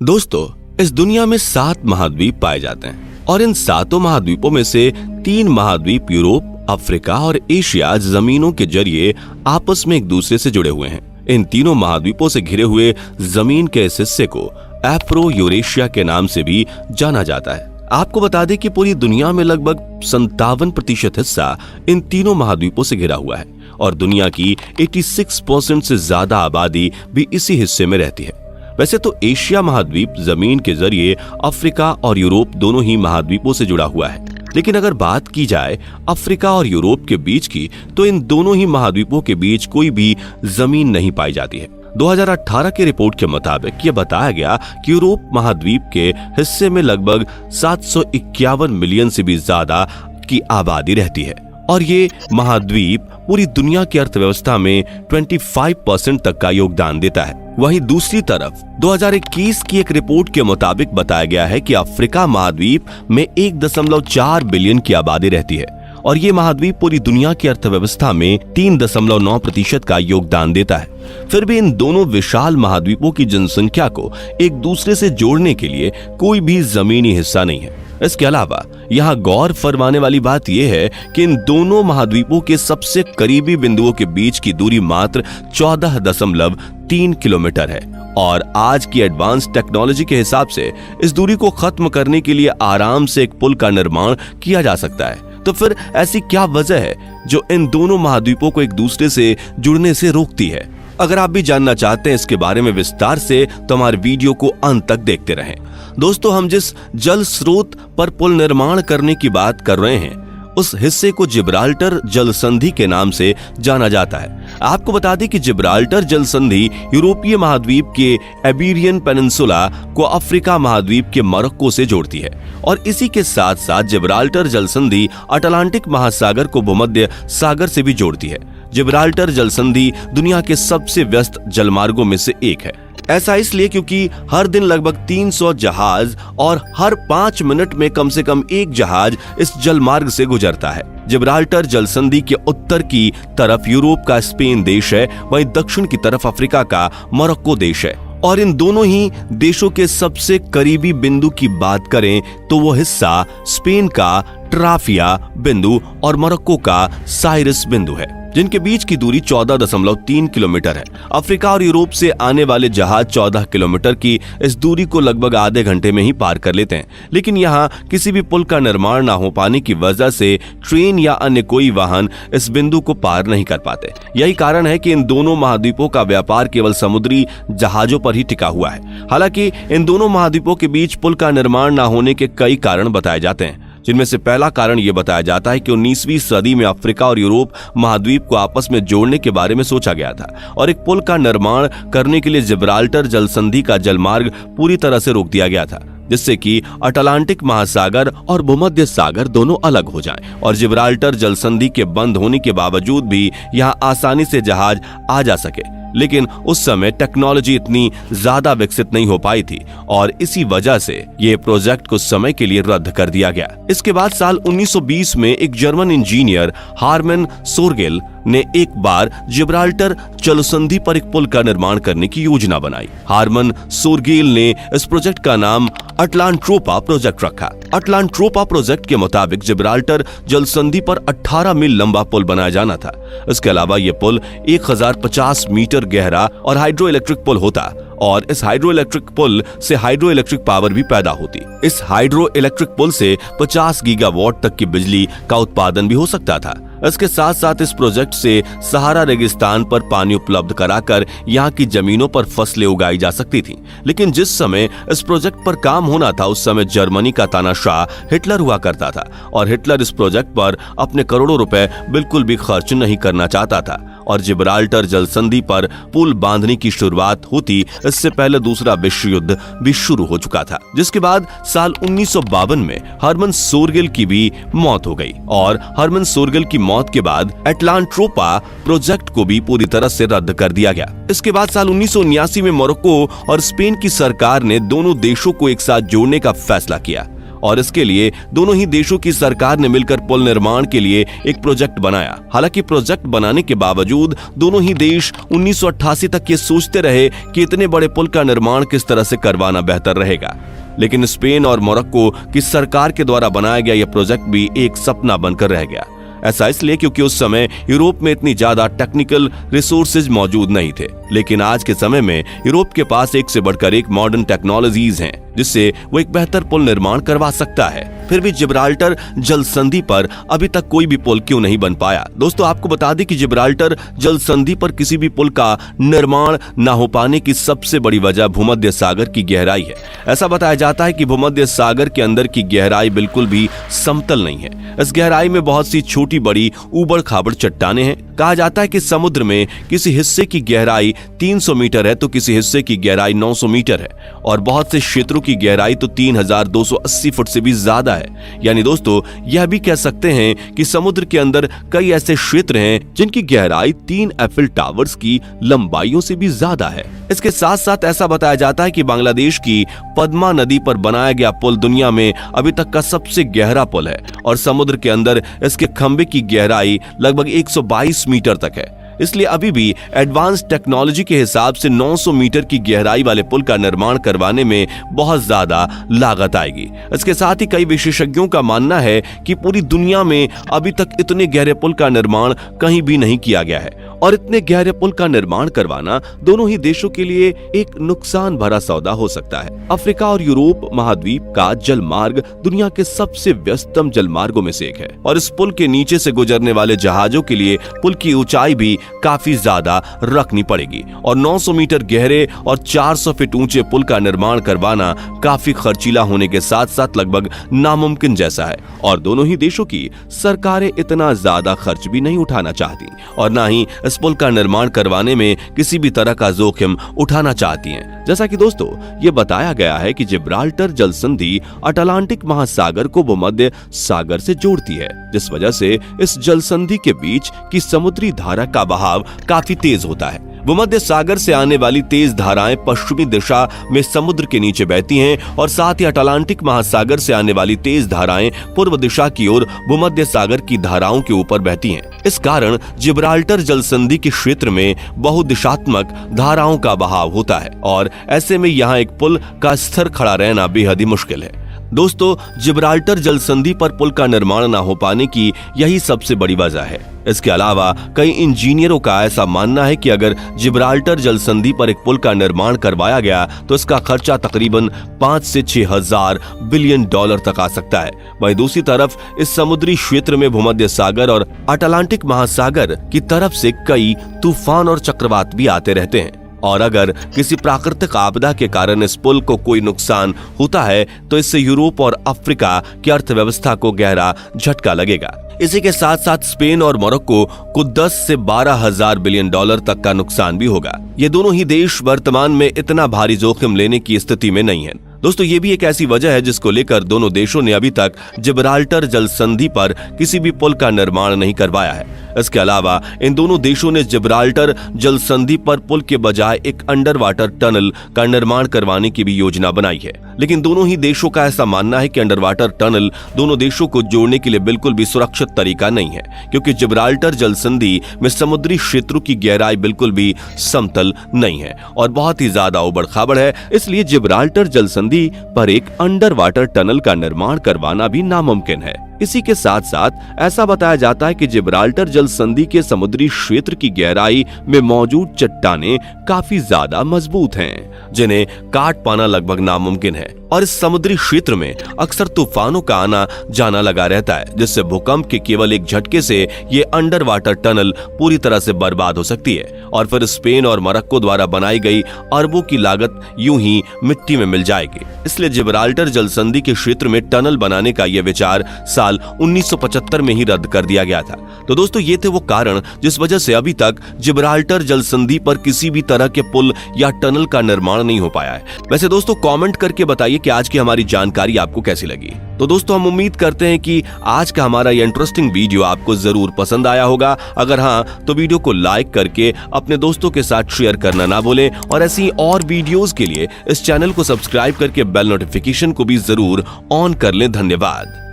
दोस्तों, इस दुनिया में 7 महाद्वीप पाए जाते हैं और इन 7 महाद्वीपों में से 3 महाद्वीप यूरोप, अफ्रीका और एशिया जमीनों के जरिए आपस में एक दूसरे से जुड़े हुए हैं। इन तीनों महाद्वीपों से घिरे हुए जमीन के इस हिस्से को एफ्रो यूरेशिया के नाम से भी जाना जाता है। आपको बता दें कि पूरी दुनिया में लगभग 57% हिस्सा इन तीनों महाद्वीपों से घिरा हुआ है और दुनिया की 86% से ज्यादा आबादी भी इसी हिस्से में रहती है। वैसे तो एशिया महाद्वीप जमीन के जरिए अफ्रीका और यूरोप दोनों ही महाद्वीपों से जुड़ा हुआ है, लेकिन अगर बात की जाए अफ्रीका और यूरोप के बीच की, तो इन दोनों ही महाद्वीपों के बीच कोई भी जमीन नहीं पाई जाती है। 2018 की रिपोर्ट के मुताबिक यह बताया गया कि यूरोप महाद्वीप के हिस्से में लगभग 751 मिलियन से भी ज्यादा की आबादी रहती है और ये महाद्वीप पूरी दुनिया की अर्थव्यवस्था में 25% तक का योगदान देता है। वहीं दूसरी तरफ 2021 की एक रिपोर्ट के मुताबिक बताया गया है कि अफ्रीका महाद्वीप में 1.4 बिलियन की आबादी रहती है और ये महाद्वीप पूरी दुनिया की अर्थव्यवस्था में 3.9% का योगदान देता है। फिर भी इन दोनों विशाल महाद्वीपों की जनसंख्या को एक दूसरे से जोड़ने के लिए कोई भी जमीनी हिस्सा नहीं है। इसके अलावा यहाँ गौर फरमाने वाली बात यह है कि इन दोनों महाद्वीपों के सबसे करीबी बिंदुओं के बीच की दूरी मात्र 14.3 किलोमीटर है और आज की एडवांस टेक्नोलॉजी के हिसाब से इस दूरी को खत्म करने के लिए आराम से एक पुल का निर्माण किया जा सकता है। तो फिर ऐसी क्या वजह है जो इन दोनों महाद्वीपों को एक दूसरे से जुड़ने से रोकती है? अगर आप भी जानना चाहते हैं इसके बारे में विस्तार से, तो हमारे वीडियो को अंत तक देखते रहें। दोस्तों, हम जिस जल स्रोत पर पुल निर्माण करने की बात कर रहे हैं उस हिस्से को जिब्राल्टर जल संधि के नाम से जाना जाता है। आपको बता दें कि जिब्राल्टर जल संधि यूरोपीय महाद्वीप के इबेरियन पेनिनसुला को अफ्रीका महाद्वीप के मोरक्को से जोड़ती है और इसी के साथ साथ जिब्राल्टर जल संधि अटलांटिक महासागर को भूमध्य सागर से भी जोड़ती है। जिब्राल्टर जल संधि दुनिया के सबसे व्यस्त जलमार्गों में से एक है। ऐसा इसलिए क्योंकि हर दिन लगभग 300 जहाज और हर 5 मिनट में कम से कम एक जहाज इस जलमार्ग से गुजरता है। जिब्राल्टर जल संधि के उत्तर की तरफ यूरोप का स्पेन देश है, वहीं दक्षिण की तरफ अफ्रीका का मोरक्को देश है और इन दोनों ही देशों के सबसे करीबी बिंदु की बात करें तो वो हिस्सा स्पेन का ट्राफिया बिंदु और मोरक्को का साइरस बिंदु है, जिनके बीच की दूरी 14.3 किलोमीटर है। अफ्रीका और यूरोप से आने वाले जहाज 14 किलोमीटर की इस दूरी को लगभग आधे घंटे में ही पार कर लेते हैं, लेकिन यहाँ किसी भी पुल का निर्माण न हो पाने की वजह से ट्रेन या अन्य कोई वाहन इस बिंदु को पार नहीं कर पाते। यही कारण है कि इन दोनों महाद्वीपों का व्यापार केवल समुद्री जहाजों पर ही टिका हुआ है। हालांकि इन दोनों महाद्वीपों के बीच पुल का निर्माण न होने के कई कारण बताए जाते हैं, जिनमें से पहला कारण यह बताया जाता है कि 19वीं सदी में अफ्रीका और यूरोप महाद्वीप को आपस में जोड़ने के बारे में सोचा गया था और एक पुल का निर्माण करने के लिए जिब्राल्टर जल संधि का जलमार्ग पूरी तरह से रोक दिया गया था, जिससे कि अटलांटिक महासागर और भूमध्य सागर दोनों अलग हो जाएं और जिब्राल्टर जल संधि के बंद होने के बावजूद भी यहां आसानी से जहाज आ जा सके। लेकिन उस समय टेक्नोलॉजी इतनी ज्यादा विकसित नहीं हो पाई थी और इसी वजह से ये प्रोजेक्ट कुछ समय के लिए रद्द कर दिया गया। इसके बाद साल 1920 में एक जर्मन इंजीनियर हार्मन सोरगेल ने एक बार जिब्राल्टर जल संधि पर एक पुल का निर्माण करने की योजना बनाई। हार्मन सोरगेल ने इस प्रोजेक्ट का नाम अटलांट्रोपा प्रोजेक्ट रखा। अटलांट्रोपा प्रोजेक्ट के मुताबिक जिब्राल्टर जल संधि पर 18 मील लंबा पुल बनाया जाना था। इसके अलावा यह पुल 1050 मीटर गहरा और हाइड्रो इलेक्ट्रिक पुल होता और इस हाइड्रो इलेक्ट्रिक पुल से हाइड्रो इलेक्ट्रिक पावर भी पैदा होती। इस हाइड्रो इलेक्ट्रिक पुल से 50 गीगावाट तक की बिजली का उत्पादन भी हो सकता था। इसके साथ साथ इस प्रोजेक्ट से सहारा रेगिस्तान पर पानी उपलब्ध कराकर यहाँ की जमीनों पर फसलें उगाई जा सकती थीं। लेकिन जिस समय इस प्रोजेक्ट पर काम होना था उस समय जर्मनी का तानाशाह हिटलर हुआ करता था और हिटलर इस प्रोजेक्ट पर अपने करोड़ों रुपए बिल्कुल भी खर्च नहीं करना चाहता था और जिब्राल्टर जल संधि पर पुल बांधने की शुरुआत होती इससे पहले दूसरा विश्व युद्ध भी शुरू हो चुका था, जिसके बाद साल 1952 में हरमन सोरगेल की भी मौत हो गई और हरमन सोरगेल की मौत के बाद अटलांट्रोपा प्रोजेक्ट को भी पूरी तरह से रद्द कर दिया गया। इसके बाद साल 1979 में मोरक्को और स्पेन की सरकार ने दोनों देशों को एक साथ जोड़ने का फैसला किया और इसके लिए दोनों ही देशों की सरकार ने मिलकर पुल निर्माण के लिए एक प्रोजेक्ट बनाया। हालांकि प्रोजेक्ट बनाने के बावजूद दोनों ही देश 1988 तक ये सोचते रहे कि इतने बड़े पुल का निर्माण किस तरह से करवाना बेहतर रहेगा। लेकिन स्पेन और मोरक्को की सरकार के द्वारा बनाया गया यह प्रोजेक्ट भी एक सपना बनकर रह गया। ऐसा इसलिए क्योंकि उस समय यूरोप में इतनी ज्यादा टेक्निकल रिसोर्सेज मौजूद नहीं थे। लेकिन आज के समय में यूरोप के पास एक से बढ़कर एक मॉडर्न टेक्नोलॉजीज हैं जिससे वो एक बेहतर पुल निर्माण करवा सकता है। फिर भी जिब्राल्टर जल संधि पर अभी तक कोई भी पुल क्यों नहीं बन पाया? दोस्तों आपको बता दें कि जिब्राल्टर जल संधि पर किसी भी पुल का निर्माण न हो पाने की सबसे बड़ी वजह भूमध्य सागर की गहराई है। ऐसा बताया जाता है कि भूमध्य सागर के अंदर की गहराई बिल्कुल भी समतल नहीं है। इस गहराई में बहुत सी छोटी बड़ी ऊबड़ खाबड़ चट्टानें हैं। कहा जाता है कि समुद्र में किसी हिस्से की गहराई 300 मीटर है तो किसी हिस्से की गहराई 900 मीटर है और बहुत से क्षेत्रों की गहराई तो 3280 फुट से भी ज्यादा है। यानी दोस्तों यह भी कह सकते हैं कि समुद्र के अंदर कई ऐसे क्षेत्र हैं जिनकी गहराई 3 एफिल टावर्स की लंबाइयों से भी ज्यादा है। इसके साथ साथ ऐसा बताया जाता है कि बांग्लादेश की पद्मा नदी पर बनाया गया पुल दुनिया में अभी तक का सबसे गहरा पुल है और समुद्र के अंदर इसके खंभे की गहराई लगभग 122 मीटर तक है। इसलिए अभी भी एडवांस टेक्नोलॉजी के हिसाब से 900 मीटर की गहराई वाले पुल का निर्माण करवाने में बहुत ज्यादा लागत आएगी। इसके साथ ही कई विशेषज्ञों का मानना है कि पूरी दुनिया में अभी तक इतने गहरे पुल का निर्माण कहीं भी नहीं किया गया है और इतने गहरे पुल का निर्माण करवाना दोनों ही देशों के लिए एक नुकसान भरा सौदा हो सकता है। अफ्रीका और यूरोप महाद्वीप का जल मार्ग दुनिया के सबसे व्यस्तम जल मार्गों में से एक है और इस पुल के नीचे से गुजरने वाले जहाजों के लिए पुल की ऊंचाई भी काफी ज्यादा रखनी पड़ेगी और 900 मीटर गहरे और 400 फीट ऊंचे पुल का निर्माण करवाना काफी खर्चीला होने के साथ साथ लगभग नामुमकिन जैसा है और दोनों ही देशों की सरकारें इतना ज्यादा खर्च भी नहीं उठाना चाहती और ना ही इस पुल का निर्माण करवाने में किसी भी तरह का जोखिम उठाना चाहती हैं। जैसा कि दोस्तों ये बताया गया है कि जिब्राल्टर जल संधि अटलांटिक महासागर को भूमध्य सागर से जोड़ती है, जिस वजह से इस जल संधि के बीच की समुद्री धारा का बहाव काफी तेज होता है। भूमध्य सागर से आने वाली तेज धाराएं पश्चिमी दिशा में समुद्र के नीचे बहती हैं और साथ ही अटलांटिक महासागर से आने वाली तेज धाराएं पूर्व दिशा की ओर भूमध्य सागर की धाराओं के ऊपर बहती हैं। इस कारण जिब्राल्टर जल संधि के क्षेत्र में बहुदिशात्मक धाराओं का बहाव होता है और ऐसे में यहाँ एक पुल का स्थिर खड़ा रहना बेहद ही मुश्किल है। दोस्तों जिब्राल्टर जल संधि पर पुल का निर्माण न हो पाने की यही सबसे बड़ी वजह है। इसके अलावा कई इंजीनियरों का ऐसा मानना है कि अगर जिब्राल्टर जल संधि पर एक पुल का निर्माण करवाया गया तो इसका खर्चा तकरीबन 5 से 6 हजार बिलियन डॉलर तक आ सकता है। वहीं दूसरी तरफ इस समुद्री क्षेत्र में भूमध्य सागर और अटलांटिक महासागर की तरफ से कई तूफान और चक्रवात भी आते रहते हैं और अगर किसी प्राकृतिक आपदा के कारण इस पुल को कोई नुकसान होता है तो इससे यूरोप और अफ्रीका की अर्थव्यवस्था को गहरा झटका लगेगा। इसी के साथ साथ स्पेन और मोरक्को को 10 से 12 हजार बिलियन डॉलर तक का नुकसान भी होगा। ये दोनों ही देश वर्तमान में इतना भारी जोखिम लेने की स्थिति में नहीं है। दोस्तों ये भी एक ऐसी वजह है जिसको लेकर दोनों देशों ने अभी तक जिब्राल्टर जल संधि पर किसी भी पुल का निर्माण नहीं करवाया है। इसके अलावा इन दोनों देशों ने जिब्राल्टर जल संधि पर पुल के बजाय एक अंडर वाटर टनल का निर्माण करवाने की भी योजना बनाई है। लेकिन दोनों ही देशों का ऐसा मानना है कि अंडर वाटर टनल दोनों देशों को जोड़ने के लिए बिल्कुल भी सुरक्षित तरीका नहीं है, क्योंकि जिब्राल्टर जल संधि में समुद्री क्षेत्रों की गहराई बिल्कुल भी समतल नहीं है और बहुत ही ज्यादा उबड़ खाबड़ है। इसलिए जिब्राल्टर जल संधि पर एक अंडर वाटर टनल का निर्माण करवाना भी नामुमकिन है। इसी के साथ साथ ऐसा बताया जाता है कि जिब्राल्टर जल संधि के समुद्री क्षेत्र की गहराई में मौजूद चट्टानें काफी ज्यादा मजबूत हैं, जिन्हें काट पाना लगभग नामुमकिन है और इस समुद्री क्षेत्र में अक्सर तूफानों का आना जाना लगा रहता है, जिससे भूकंप के केवल एक झटके से ये अंडर वाटर टनल पूरी तरह से बर्बाद हो सकती है और फिर स्पेन और मोरक्को द्वारा बनाई गई अरबों की लागत यूं ही मिट्टी में मिल जाएगी। इसलिए जिब्राल्टर जल संधि के क्षेत्र में टनल बनाने का यह विचार साफ साल 1975 में ही रद्द कर दिया गया था। तो दोस्तों ये थे वो कारण जिस वजह से अभी तक जिब्राल्टर जल संधि पर किसी भी तरह के पुल या टनल का निर्माण नहीं हो पाया है। वैसे दोस्तों कमेंट करके बताइए कि आज की हमारी जानकारी आपको कैसी लगी। तो दोस्तों हम उम्मीद करते हैं कि आज का हमारा ये इंटरेस्टिंग वीडियो आपको जरूर पसंद आया होगा। अगर हाँ तो वीडियो को लाइक करके अपने दोस्तों के साथ शेयर करना ना भूलें और ऐसी और वीडियोस के लिए इस चैनल को सब्सक्राइब करके बेल नोटिफिकेशन को भी जरूर ऑन कर लें। धन्यवाद।